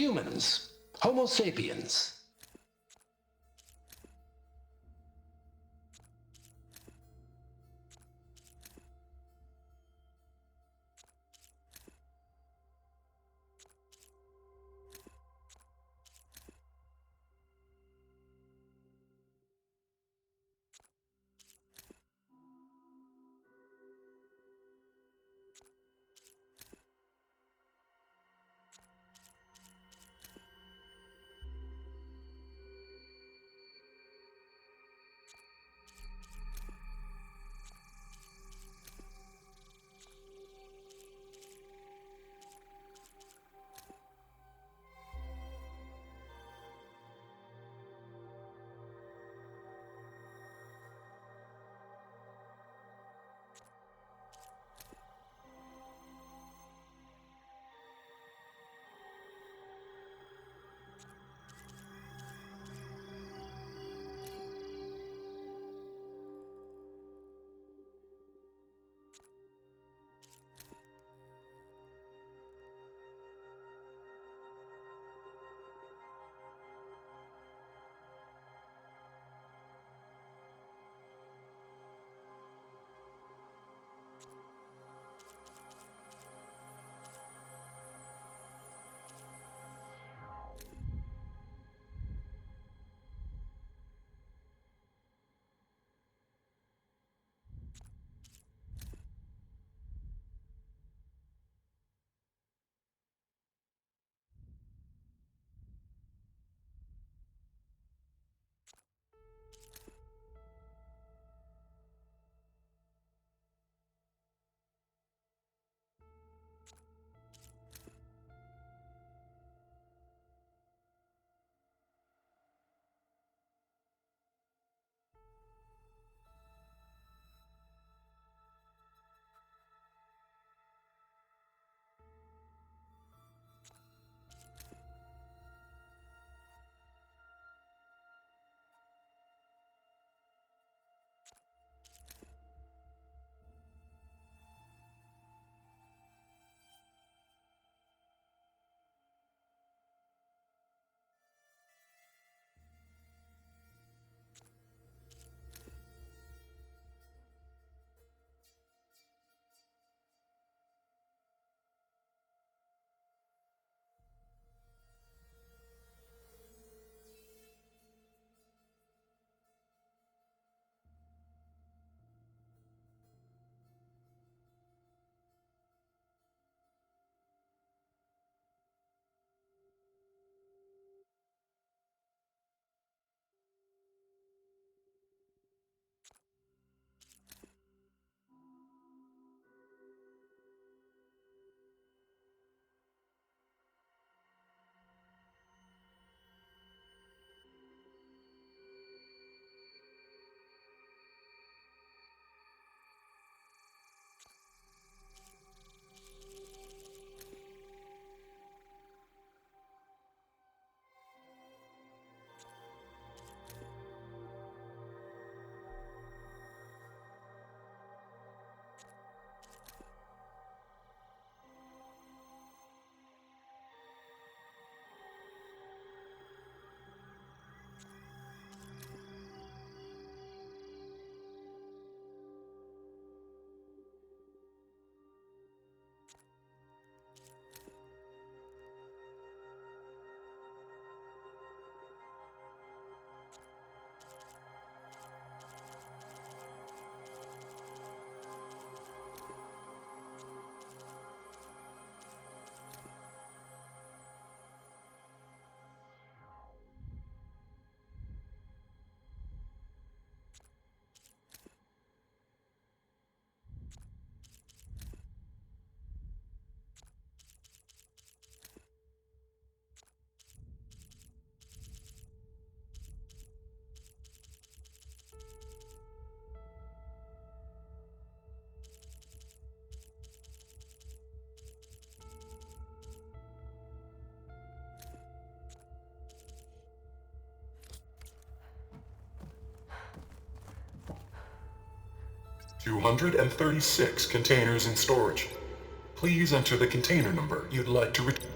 Humans. Homo sapiens. "236 containers in storage. Please enter the container number you'd like to retrieve."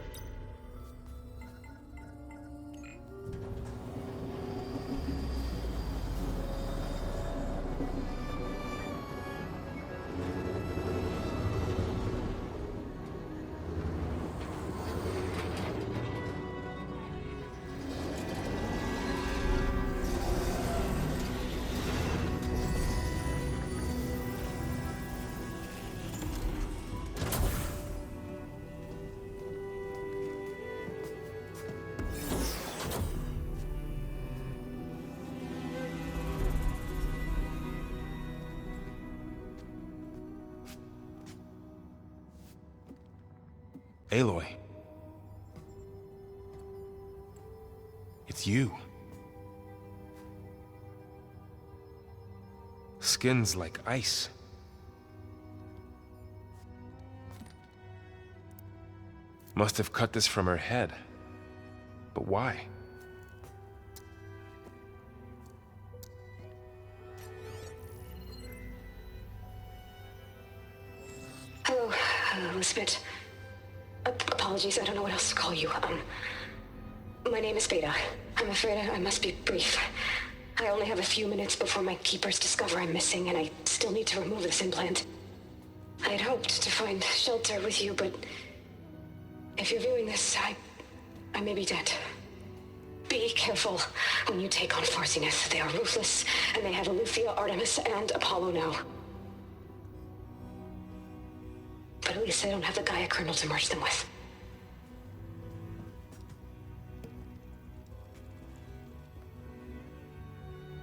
Aloy. It's you. Skin's like ice. Must have cut this from her head. But why? Hello, Elizabeth. Apologies, I don't know what else to call you. My name is Beta. I'm afraid I must be brief. I only have a few minutes before my keepers discover I'm missing, and I still need to remove this implant. I had hoped to find shelter with you, but if you're viewing this, I may be dead. Be careful when you take on Far Zenith. They are ruthless, and they have Aletheia, Artemis, and Apollo now. But at least they don't have the Gaia kernel to merge them with.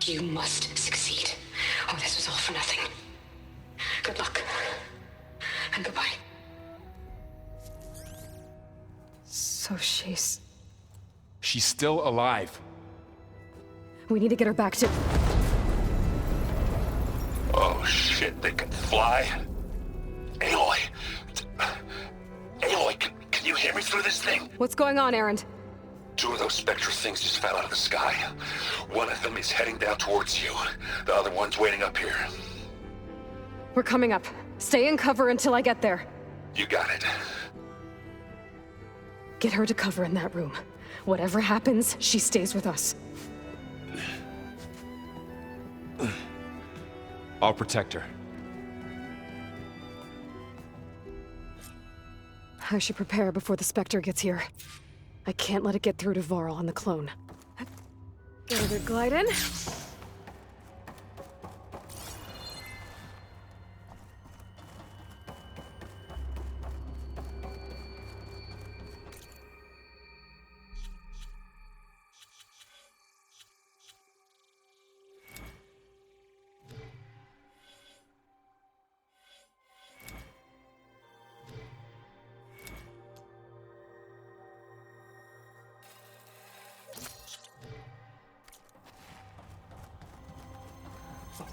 You must succeed, or this was all for nothing. Good luck, and goodbye. So she's still alive. We need to get her back to... Oh shit, they can fly? Aloy! Aloy, can you hear me through this thing? What's going on, Erend? 2 of those spectral things just fell out of the sky. One of them is heading down towards you. The other one's waiting up here. We're coming up. Stay in cover until I get there. You got it. Get her to cover in that room. Whatever happens, she stays with us. I'll protect her. I should prepare before the Spectre gets here. I can't let it get through to Varl on the clone. Get a good glide in.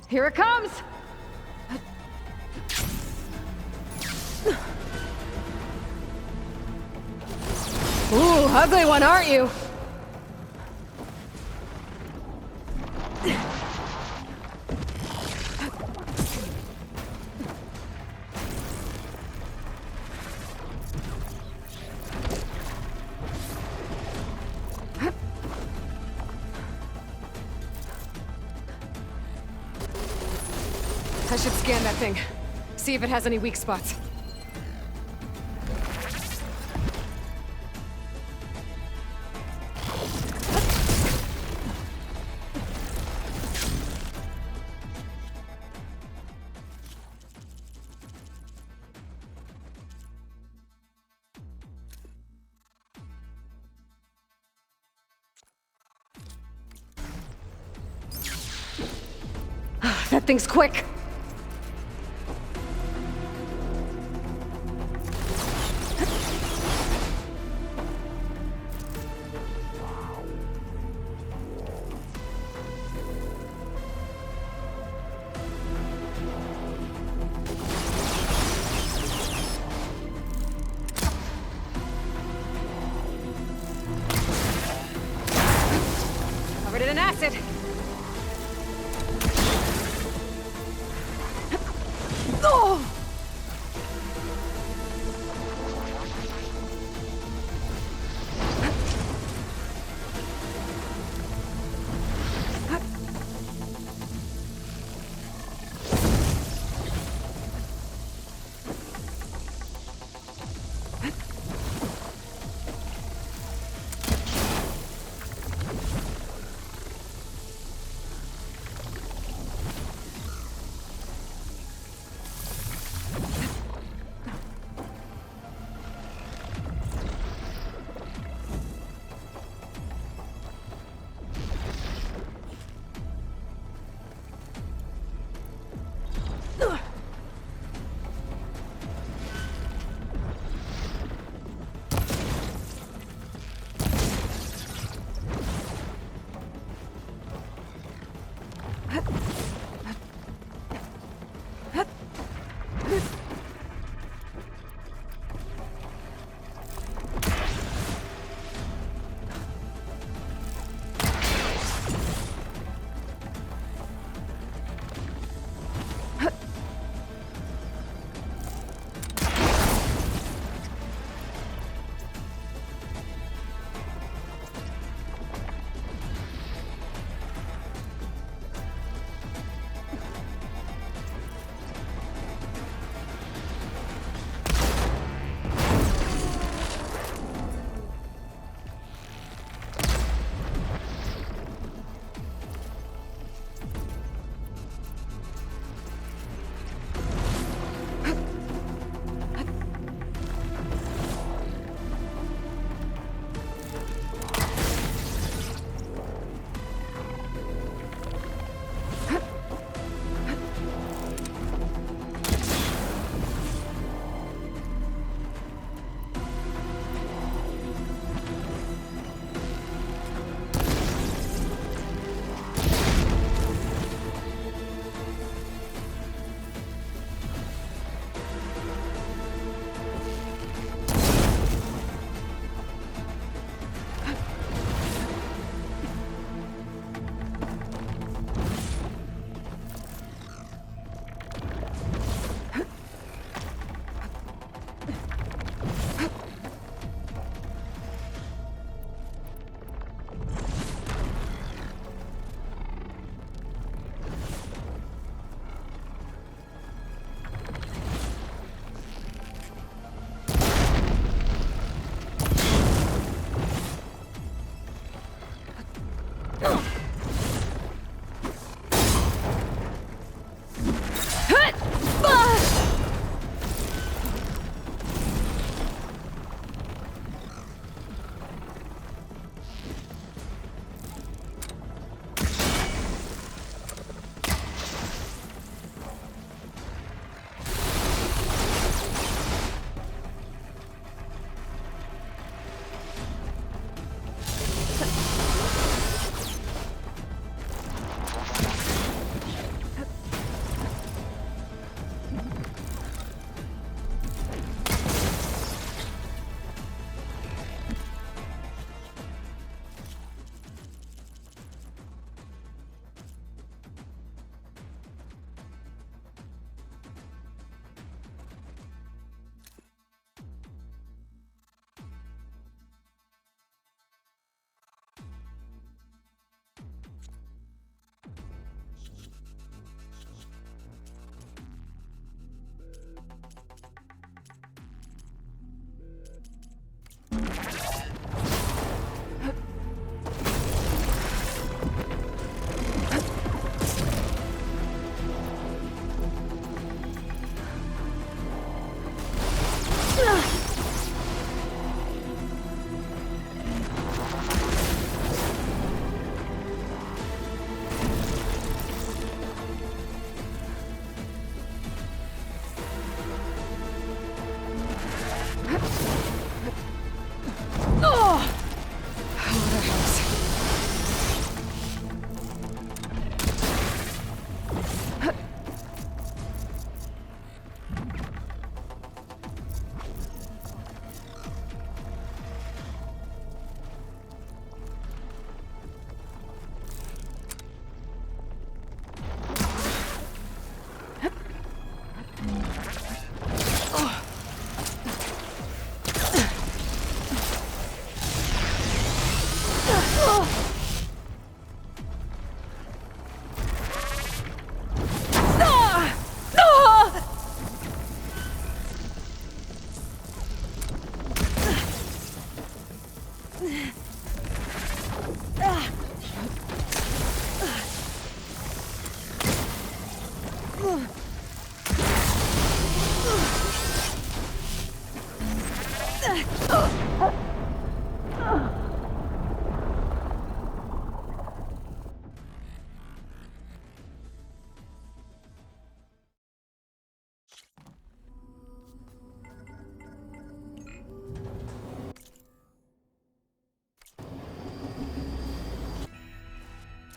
Here it comes! Ooh, ugly one, aren't you? I should scan that thing. See if it has any weak spots. That thing's quick! Covered it in acid.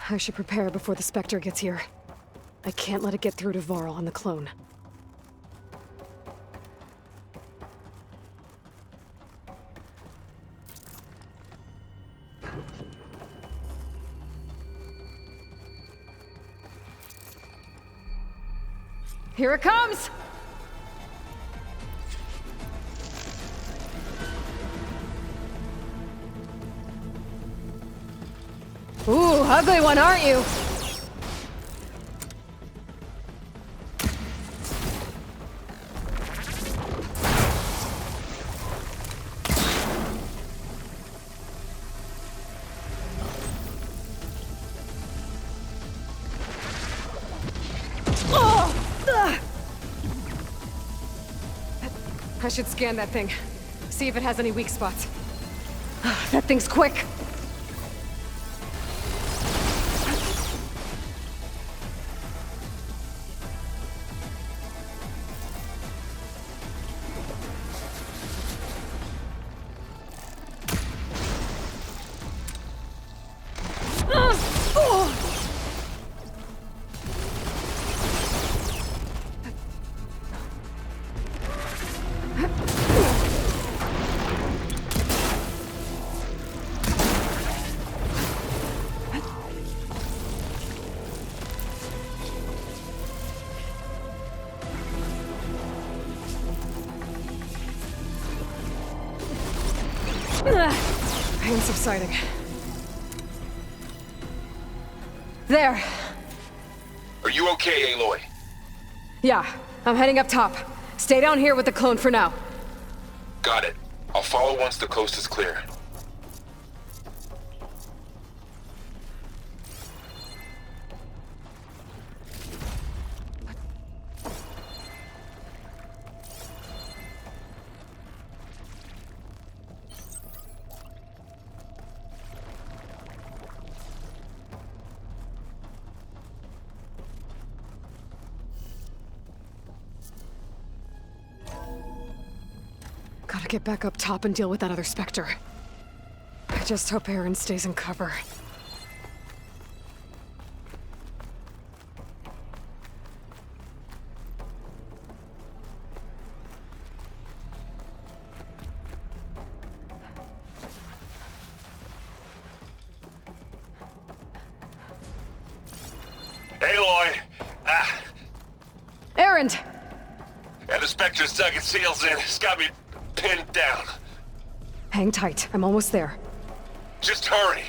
I should prepare before the Spectre gets here. I can't let it get through to Varl on the clone. Here it comes! Ooh, ugly one, aren't you? I should scan that thing. See if it has any weak spots. That thing's quick! Pain subsiding. There. Are you okay, Aloy? Yeah, I'm heading up top. Stay down here with the clone for now. Got it. I'll follow once the coast is clear. Gotta get back up top and deal with that other Spectre. I just hope Aaron stays in cover. Aloy! Aaron! And the Spectre's dug its heels in. It's got me pinned down. Hang tight, I'm almost there. Just hurry.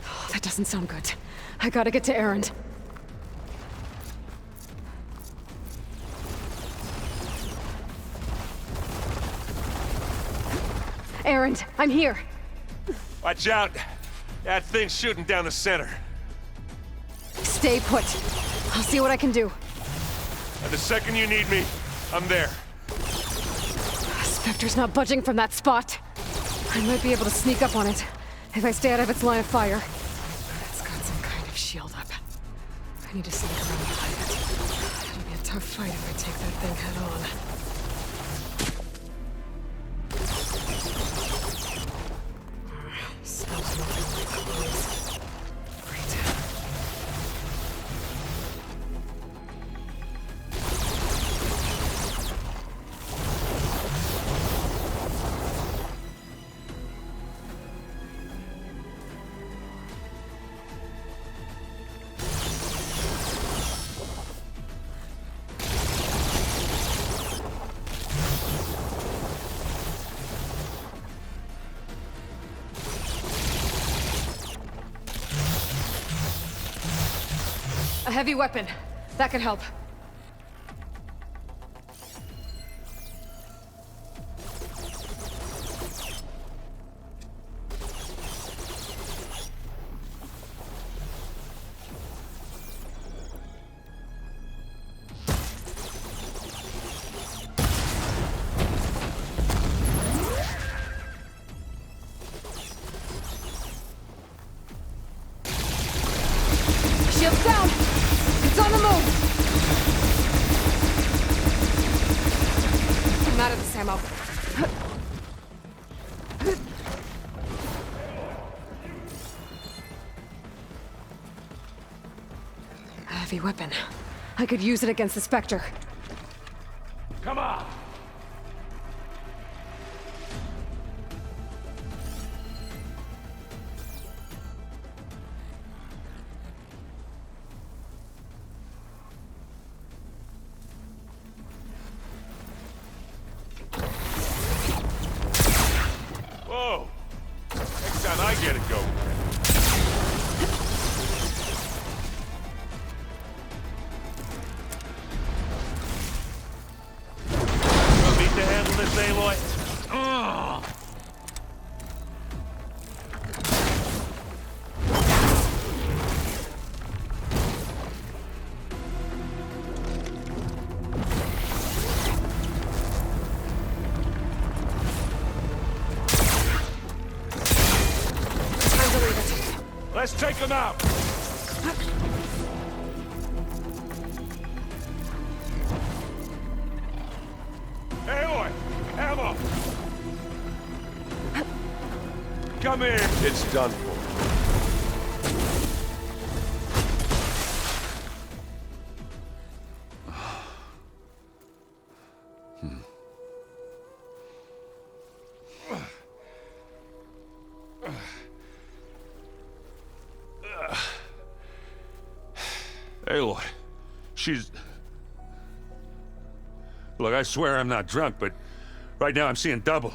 Oh, that doesn't sound good. I gotta get to Aaron. Aaron, I'm here. Watch out. That thing's shooting down the center. Stay put. I'll see what I can do. And the second you need me, I'm there. Spectre's not budging from that spot. I might be able to sneak up on it if I stay out of its line of fire. It's got some kind of shield up. I need to sneak around behind it. It'll be a tough fight if I take that thing head on. Smells nothing like clothes. Great. A heavy weapon. That could help. Shields down! It's on the move! I'm out of this ammo. heavy weapon. I could use it against the Spectre. Come on! Whoa! Next time I get it, go. You'll need to handle this, Aloy. Ugh. Time to leave it. Let's take him out! Aloy! Ammo! Come here! It's done for. Aloy, she's... Look, I swear I'm not drunk, but right now I'm seeing double.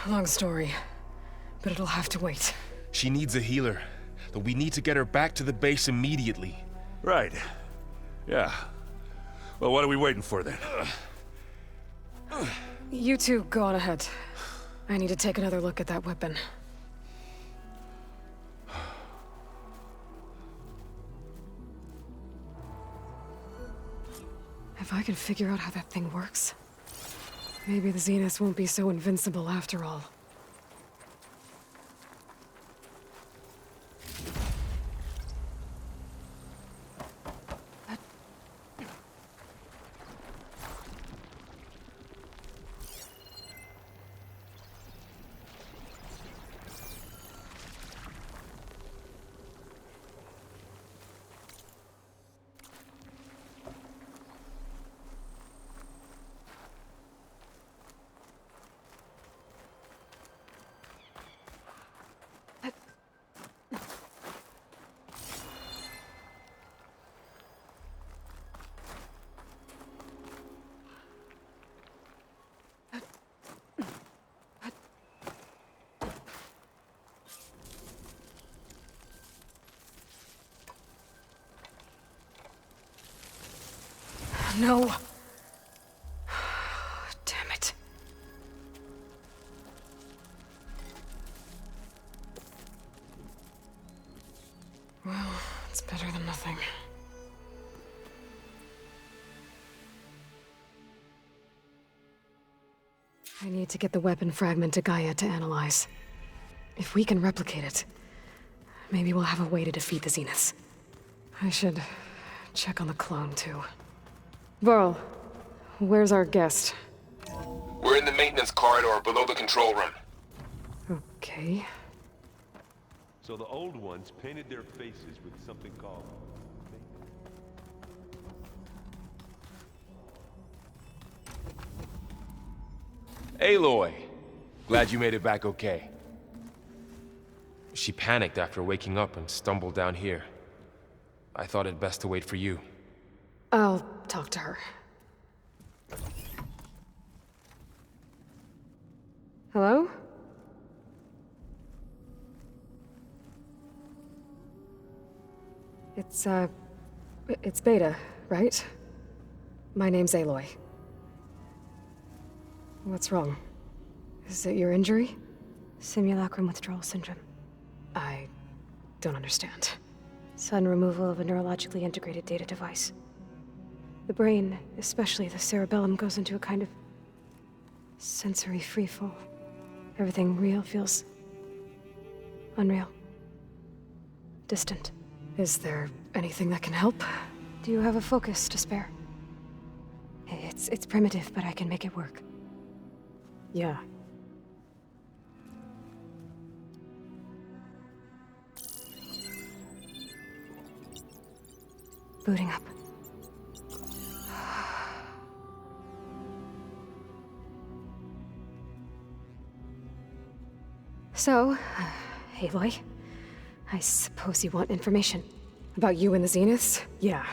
Long story, but it'll have to wait. She needs a healer, but we need to get her back to the base immediately. Right. Yeah. Well, what are we waiting for then? You two go on ahead. I need to take another look at that weapon. If I can figure out how that thing works, maybe the Zeniths won't be so invincible after all. No. Damn it. Well, it's better than nothing. I need to get the weapon fragment to Gaia to analyze. If we can replicate it, maybe we'll have a way to defeat the Zeniths. I should check on the clone, too. Varl, where's our guest? We're in the maintenance corridor below the control room. Okay. So the old ones painted their faces with something called... Aloy! Glad you made it back okay. She panicked after waking up and stumbled down here. I thought it best to wait for you. I'll talk to her. Hello? It's Beta, right? My name's Aloy. What's wrong? Is it your injury? Simulacrum withdrawal syndrome. I don't understand. Sudden removal of a neurologically integrated data device. The brain, especially the cerebellum, goes into a kind of sensory freefall. Everything real feels unreal. Distant. Is there anything that can help? Do you have a focus to spare? It's primitive, but I can make it work. Yeah. Booting up. So, Aloy, I suppose you want information. About you and the Zeniths? Yeah.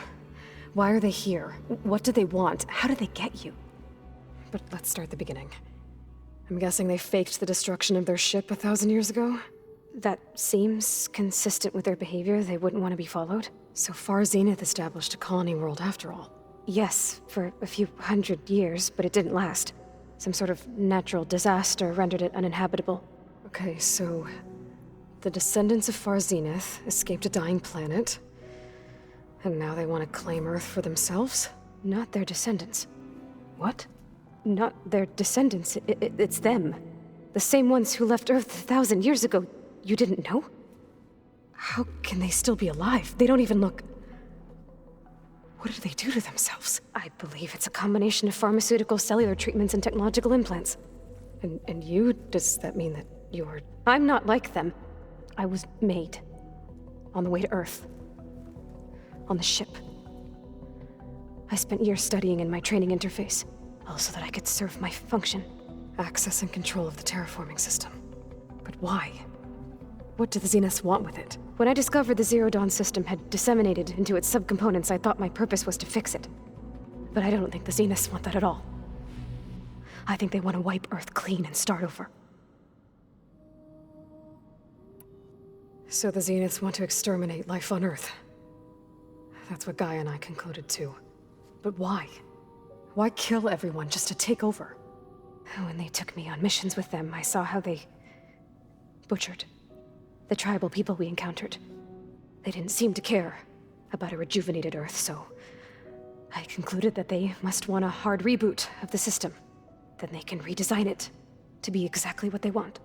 Why are they here? What do they want? How did they get you? But let's start at the beginning. I'm guessing they faked the destruction of their ship 1,000 years ago? That seems consistent with their behavior. They wouldn't want to be followed. So far, Zenith established a colony world after all. Yes, for a few hundred years, but it didn't last. Some sort of natural disaster rendered it uninhabitable. Okay, so... the descendants of Far Zenith escaped a dying planet, and now they want to claim Earth for themselves? Not their descendants. What? Not their descendants. It's them. The same ones who left Earth 1,000 years ago. You didn't know? How can they still be alive? They don't even look... What do they do to themselves? I believe it's a combination of pharmaceutical, cellular treatments, and technological implants. And you? Does that mean that you're... I'm not like them. I was made. On the way to Earth. On the ship. I spent years studying in my training interface, all so that I could serve my function. Access and control of the terraforming system. But why? What do the Zeniths want with it? When I discovered the Zero Dawn system had disseminated into its subcomponents, I thought my purpose was to fix it. But I don't think the Zeniths want that at all. I think they want to wipe Earth clean and start over. So the Zeniths want to exterminate life on Earth. That's what Gaia and I concluded too. But why? Why kill everyone just to take over? When they took me on missions with them, I saw how they butchered the tribal people we encountered. They didn't seem to care about a rejuvenated Earth, so I concluded that they must want a hard reboot of the system. Then they can redesign it to be exactly what they want.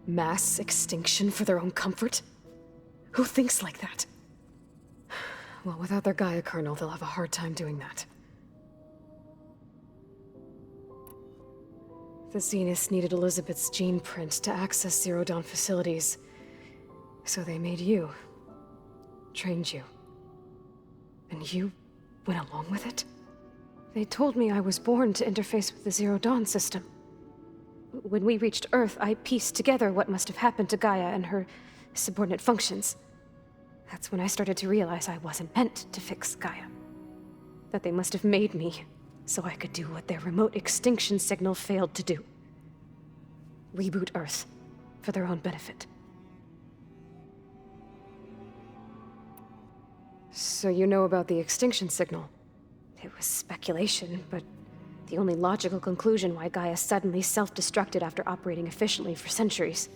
Mass extinction for their own comfort? Who thinks like that? Well, without their Gaia kernel, they'll have a hard time doing that. The Zeniths needed Elizabeth's gene print to access Zero Dawn facilities. So they made you. Trained you. And you went along with it? They told me I was born to interface with the Zero Dawn system. When we reached Earth, I pieced together what must have happened to Gaia and her subordinate functions. That's when I started to realize I wasn't meant to fix Gaia. That they must have made me so I could do what their remote extinction signal failed to do. Reboot Earth for their own benefit. So you know about the extinction signal? It was speculation, but the only logical conclusion why Gaia suddenly self-destructed after operating efficiently for centuries.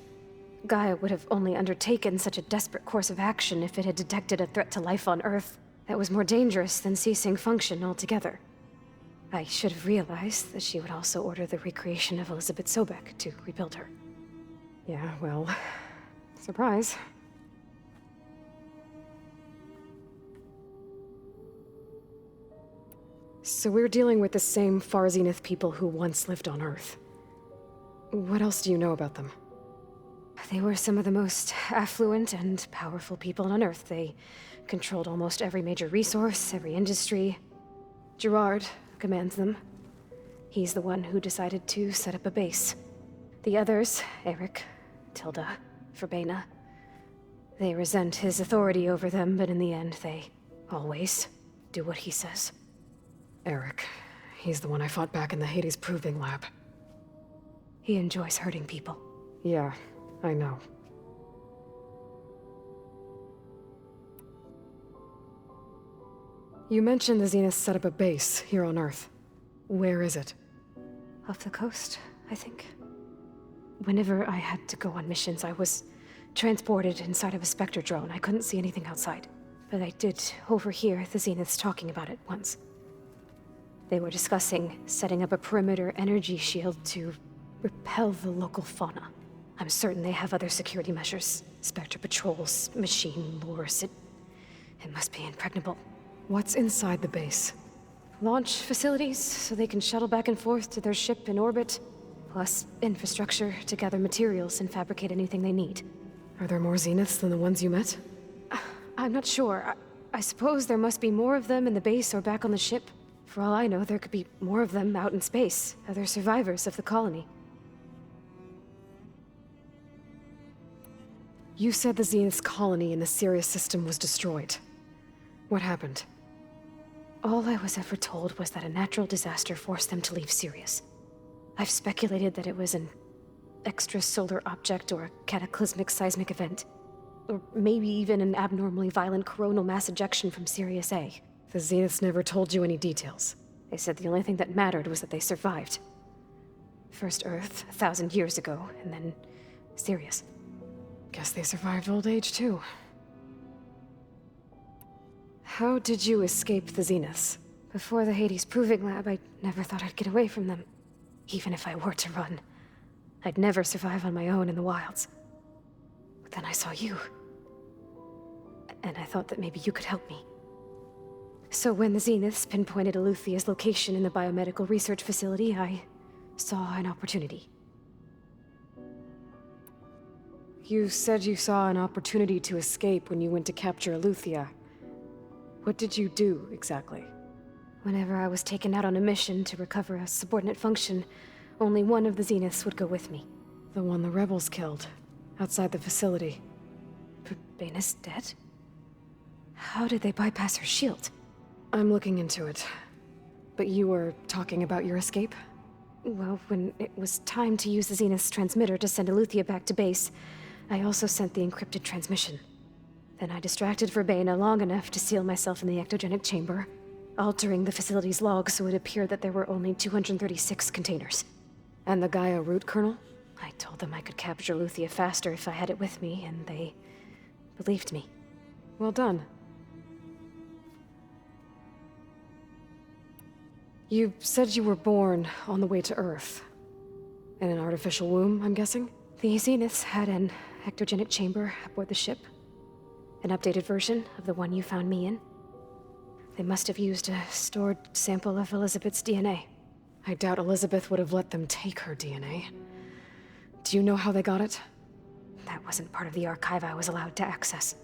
Gaia would have only undertaken such a desperate course of action if it had detected a threat to life on Earth that was more dangerous than ceasing function altogether. I should have realized that she would also order the recreation of Elizabeth Sobek to rebuild her. Yeah, well, surprise. So we're dealing with the same Far Zenith people who once lived on Earth. What else do you know about them? They were some of the most affluent and powerful people on Earth. They controlled almost every major resource, every industry. Gerard commands them. He's the one who decided to set up a base. The others, Eric, Tilda, Verbena, they resent his authority over them, but in the end, they always do what he says. Eric. He's the one I fought back in the Hades Proving Lab. He enjoys hurting people. Yeah, I know. You mentioned the Zeniths set up a base here on Earth. Where is it? Off the coast, I think. Whenever I had to go on missions, I was transported inside of a Spectre drone. I couldn't see anything outside. But I did overhear the Zeniths talking about it once. They were discussing setting up a perimeter energy shield to repel the local fauna. I'm certain they have other security measures. Spectre patrols, machine lures. It must be impregnable. What's inside the base? Launch facilities, so they can shuttle back and forth to their ship in orbit. Plus infrastructure to gather materials and fabricate anything they need. Are there more Zeniths than the ones you met? I'm not sure. I suppose there must be more of them in the base or back on the ship. For all I know, there could be more of them out in space, other survivors of the colony. You said the Zenith's colony in the Sirius system was destroyed. What happened? All I was ever told was that a natural disaster forced them to leave Sirius. I've speculated that it was an extrasolar object or a cataclysmic seismic event. Or maybe even an abnormally violent coronal mass ejection from Sirius A. The Zeniths never told you any details. They said the only thing that mattered was that they survived. First Earth, 1,000 years ago, and then Sirius. Guess they survived old age, too. How did you escape the Zeniths? Before the Hades Proving Lab, I never thought I'd get away from them. Even if I were to run. I'd never survive on my own in the wilds. But then I saw you. And I thought that maybe you could help me. So when the Zeniths pinpointed Eluthia's location in the biomedical research facility, I saw an opportunity. You said you saw an opportunity to escape when you went to capture Eluthia. What did you do, exactly? Whenever I was taken out on a mission to recover a subordinate function, only one of the Zeniths would go with me. The one the rebels killed, outside the facility. Baina's dead? How did they bypass her shield? I'm looking into it. But you were talking about your escape? Well, when it was time to use the Zenith's transmitter to send Eluthia back to base, I also sent the encrypted transmission. Then I distracted Verbaina long enough to seal myself in the ectogenic chamber, altering the facility's log so it appeared that there were only 236 containers. And the Gaia root kernel? I told them I could capture Eluthia faster if I had it with me, and they believed me. Well done. You said you were born on the way to Earth. In an artificial womb, I'm guessing? The Zeniths had an ectogenic chamber aboard the ship. An updated version of the one you found me in. They must have used a stored sample of Elizabeth's DNA. I doubt Elizabeth would have let them take her DNA. Do you know how they got it? That wasn't part of the archive I was allowed to access.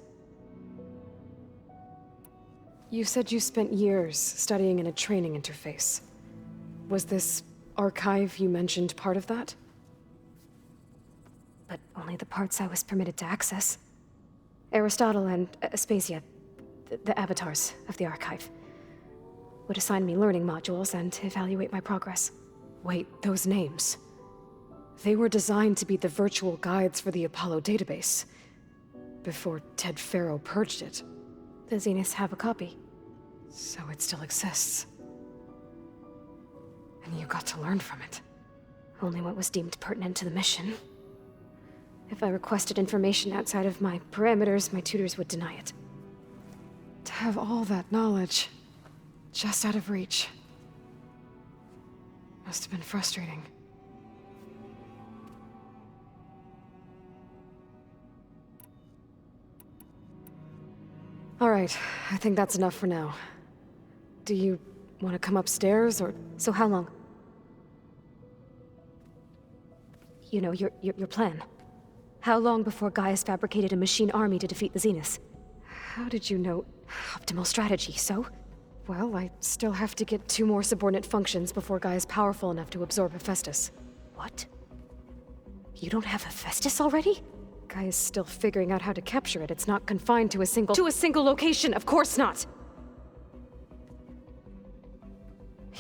You said you spent years studying in a training interface. Was this archive you mentioned part of that? But only the parts I was permitted to access. Aristotle and Aspasia, the avatars of the archive, would assign me learning modules and evaluate my progress. Wait, those names. They were designed to be the virtual guides for the Apollo database, before Ted Faro purged it. The Zeniths have a copy. So it still exists. And you got to learn from it. Only what was deemed pertinent to the mission. If I requested information outside of my parameters, my tutors would deny it. To have all that knowledge, just out of reach. Must have been frustrating. All right, I think that's enough for now. Do you want to come upstairs, or... So how long? You know, your plan. How long before Gaia's fabricated a machine army to defeat the Zeniths? How did you know? Optimal strategy, so? Well, I still have to get 2 more subordinate functions before Gaia's powerful enough to absorb Hephaestus. What? You don't have Hephaestus already? Gaia's still figuring out how to capture it. It's not confined to a single location, of course not!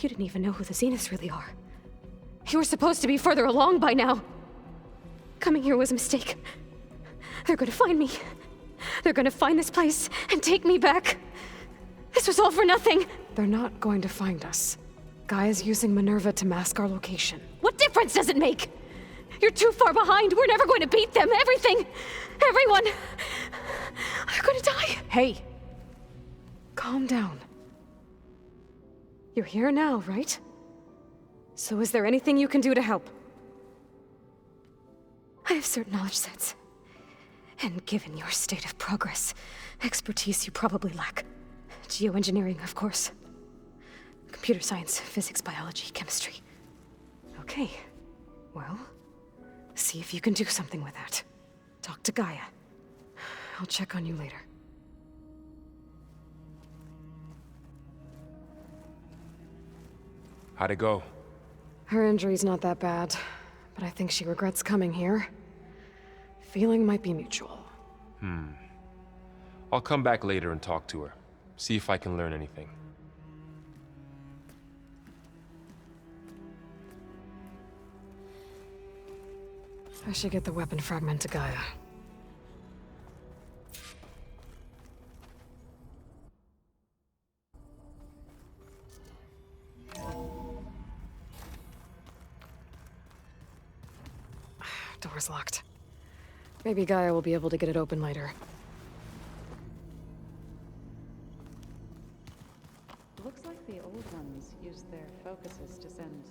You didn't even know who the Zeniths really are. You were supposed to be further along by now. Coming here was a mistake. They're gonna find me. They're gonna find this place and take me back. This was all for nothing. They're not going to find us. Gaia's using Minerva to mask our location. What difference does it make? You're too far behind. We're never going to beat them. Everything, everyone, are gonna die. Hey, calm down. You're here now, right? So is there anything you can do to help? I have certain knowledge sets. And given your state of progress, expertise you probably lack. Geoengineering, of course. Computer science, physics, biology, chemistry. Okay. Well, see if you can do something with that. Talk to Gaia. I'll check on you later. How'd it go? Her injury's not that bad, but I think she regrets coming here. Feeling might be mutual. I'll come back later and talk to her. See if I can learn anything. I should get the weapon fragment to Gaia. Door's locked. Maybe Gaia will be able to get it open later. Looks like the old ones used their focuses to send